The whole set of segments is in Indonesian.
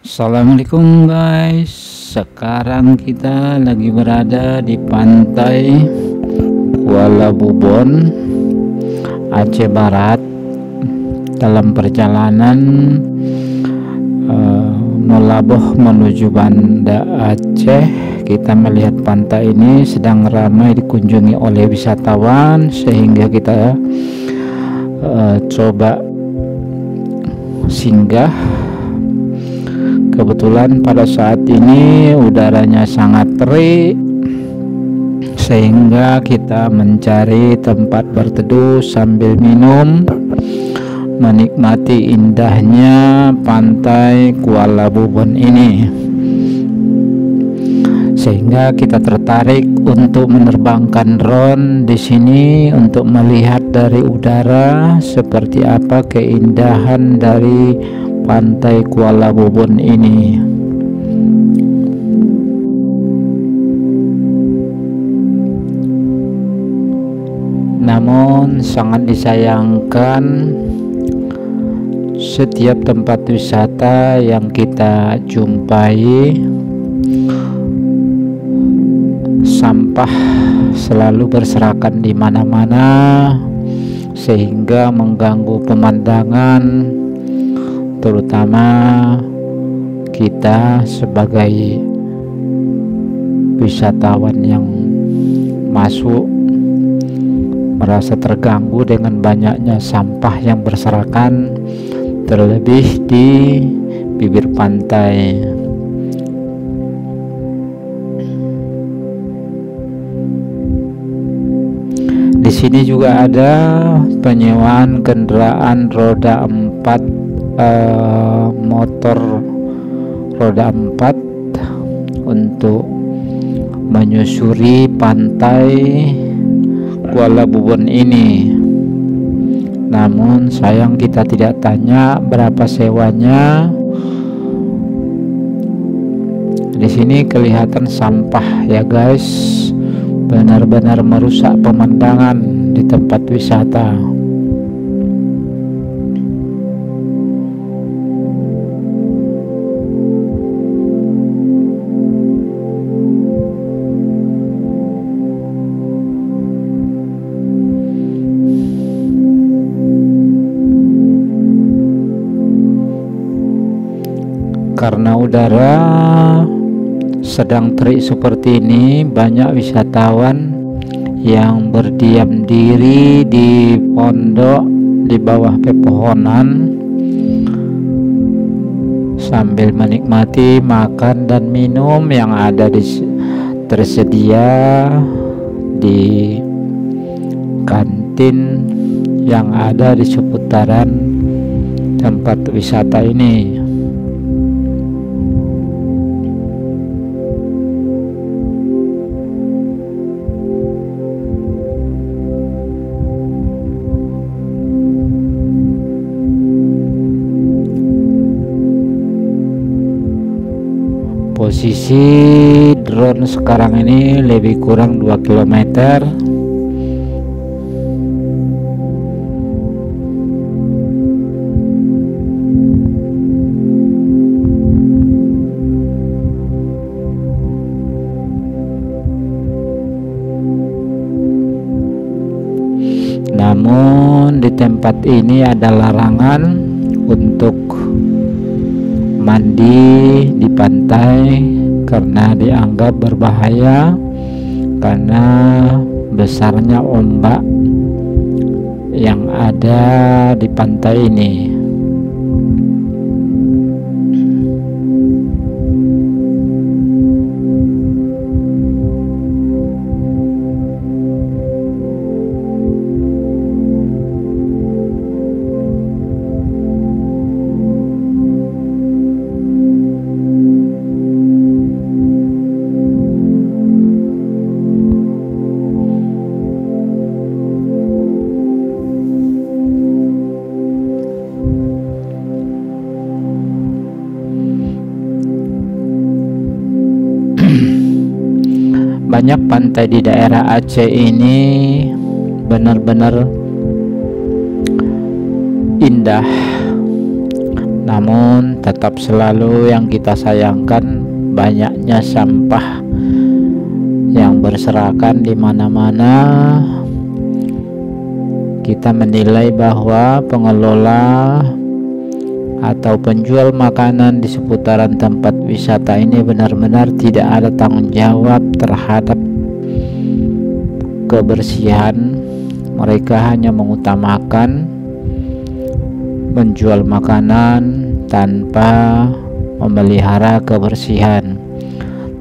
Assalamualaikum guys. Sekarang kita lagi berada di pantai Kuala Bubon, Aceh Barat. Dalam perjalanan Melabuh menuju Banda Aceh, kita melihat pantai ini sedang ramai dikunjungi oleh wisatawan, sehingga kita coba singgah. Kebetulan pada saat ini udaranya sangat terik, sehingga kita mencari tempat berteduh sambil minum, menikmati indahnya pantai Kuala Bubon ini, sehingga kita tertarik untuk menerbangkan drone di sini untuk melihat dari udara seperti apa keindahan dari pantai Kuala Bubon ini. Namun sangat disayangkan, setiap tempat wisata yang kita jumpai, sampah selalu berserakan di mana-mana, sehingga mengganggu pemandangan, terutama kita sebagai wisatawan yang masuk merasa terganggu dengan banyaknya sampah yang berserakan, terlebih di bibir pantai. Di sini juga ada penyewaan kendaraan roda 4, motor roda 4 untuk menyusuri pantai Kuala Bubon ini. Namun sayang kita tidak tanya berapa sewanya. Di sini kelihatan sampah ya guys, benar-benar merusak pemandangan di tempat wisata. Karena udara sedang terik seperti ini, banyak wisatawan yang berdiam diri di pondok di bawah pepohonan sambil menikmati makan dan minum yang ada tersedia di kantin yang ada di seputaran tempat wisata ini. Posisi drone sekarang ini lebih kurang 2 km. Namun di tempat ini ada larangan untuk mandi di pantai karena dianggap berbahaya karena besarnya ombak yang ada di pantai ini. Banyak pantai di daerah Aceh ini benar-benar indah, namun tetap selalu yang kita sayangkan banyaknya sampah yang berserakan di mana-mana. Kita menilai bahwa pengelola atau penjual makanan di seputaran tempat wisata ini benar-benar tidak ada tanggung jawab terhadap kebersihan. Mereka hanya mengutamakan menjual makanan tanpa memelihara kebersihan.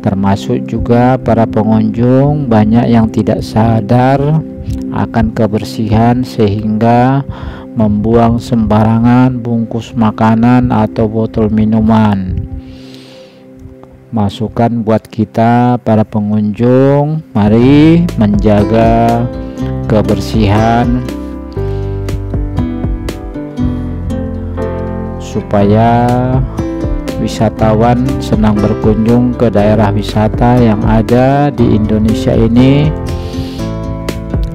Termasuk juga para pengunjung banyak yang tidak sadar akan kebersihan sehingga membuang sembarangan bungkus makanan atau botol minuman. Masukan buat kita para pengunjung, mari menjaga kebersihan supaya wisatawan senang berkunjung ke daerah wisata yang ada di Indonesia ini.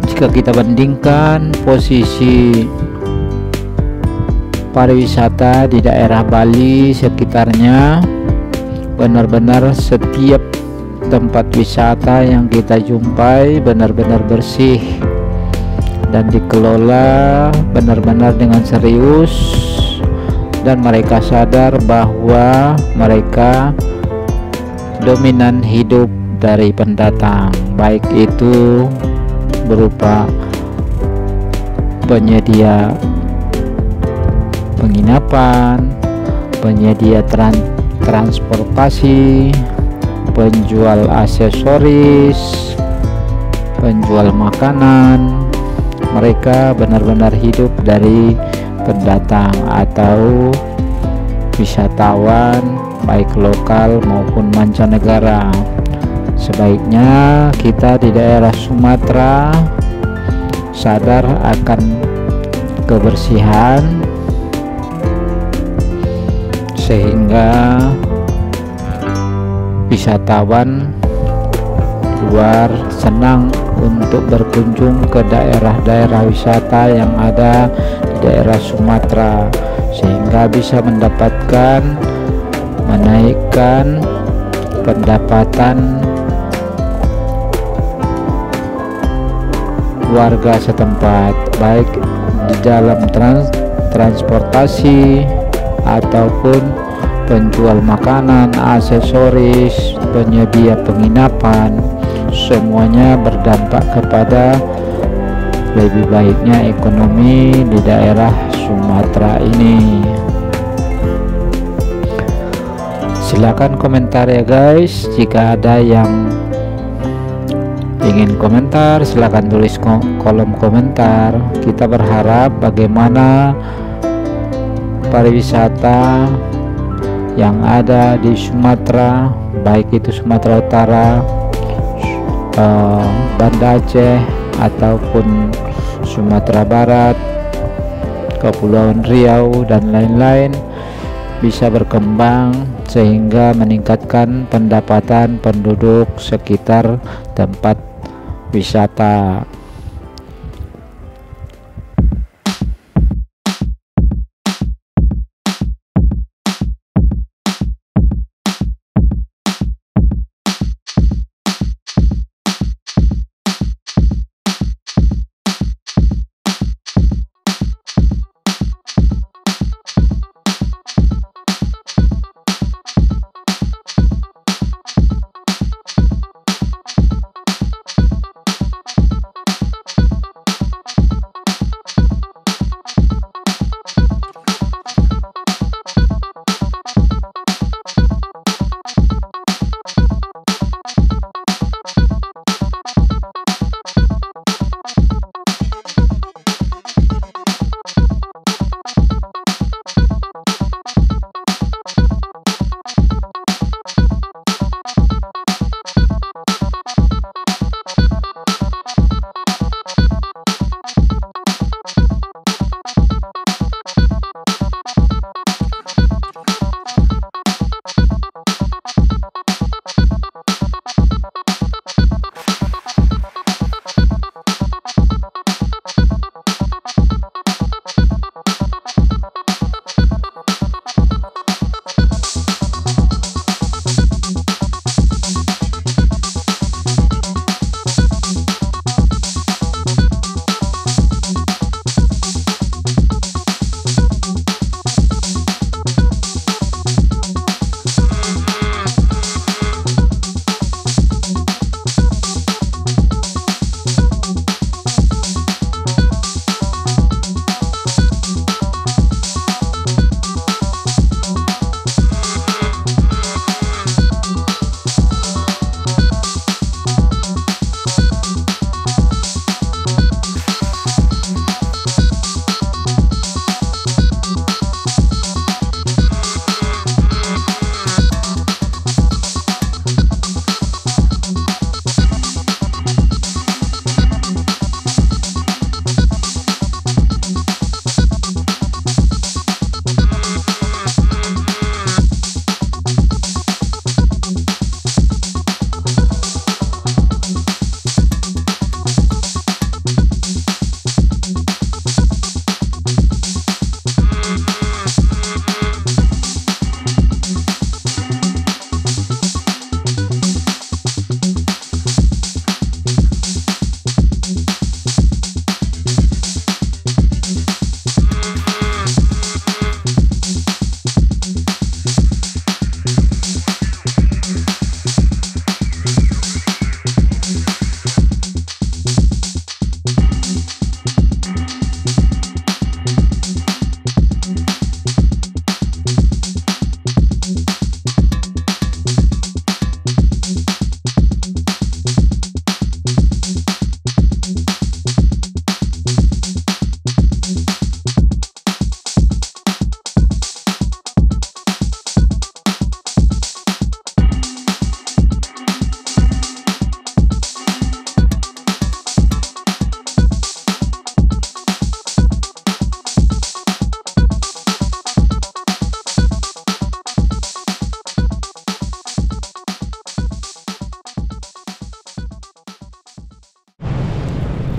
Jika kita bandingkan posisi pariwisata di daerah Bali sekitarnya, benar-benar setiap tempat wisata yang kita jumpai benar-benar bersih dan dikelola benar-benar dengan serius, dan mereka sadar bahwa mereka dominan hidup dari pendatang, baik itu berupa penyedia penginapan, penyedia transportasi, penjual aksesoris, penjual makanan. Mereka benar-benar hidup dari pendatang atau wisatawan baik lokal maupun mancanegara. Sebaiknya kita di daerah Sumatera sadar akan kebersihan sehingga wisatawan luar senang untuk berkunjung ke daerah-daerah wisata yang ada di daerah Sumatera, sehingga bisa menaikkan pendapatan warga setempat, baik di dalam transportasi ataupun penjual makanan, aksesoris, penyedia penginapan. Semuanya berdampak kepada lebih baiknya ekonomi di daerah Sumatera ini. Silakan komentar ya guys, jika ada yang ingin komentar silakan tulis kolom komentar. Kita berharap bagaimana pariwisata yang ada di Sumatera, baik itu Sumatera Utara, Banda Aceh ataupun Sumatera Barat, Kepulauan Riau dan lain-lain, bisa berkembang sehingga meningkatkan pendapatan penduduk sekitar tempat wisata.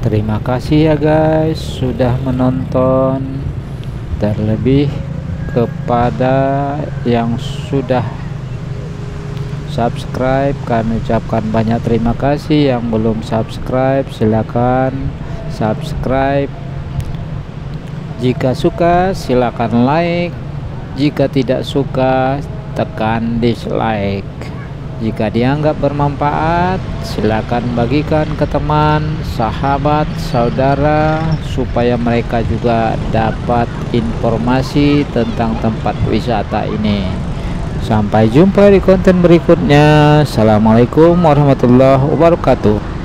Terima kasih ya guys sudah menonton, terlebih kepada yang sudah subscribe kami ucapkan banyak terima kasih. Yang belum subscribe silakan subscribe, jika suka silakan like, jika tidak suka tekan dislike. Jika dianggap bermanfaat silakan bagikan ke teman, sahabat, saudara supaya mereka juga dapat informasi tentang tempat wisata ini. Sampai jumpa di konten berikutnya. Assalamualaikum warahmatullahi wabarakatuh.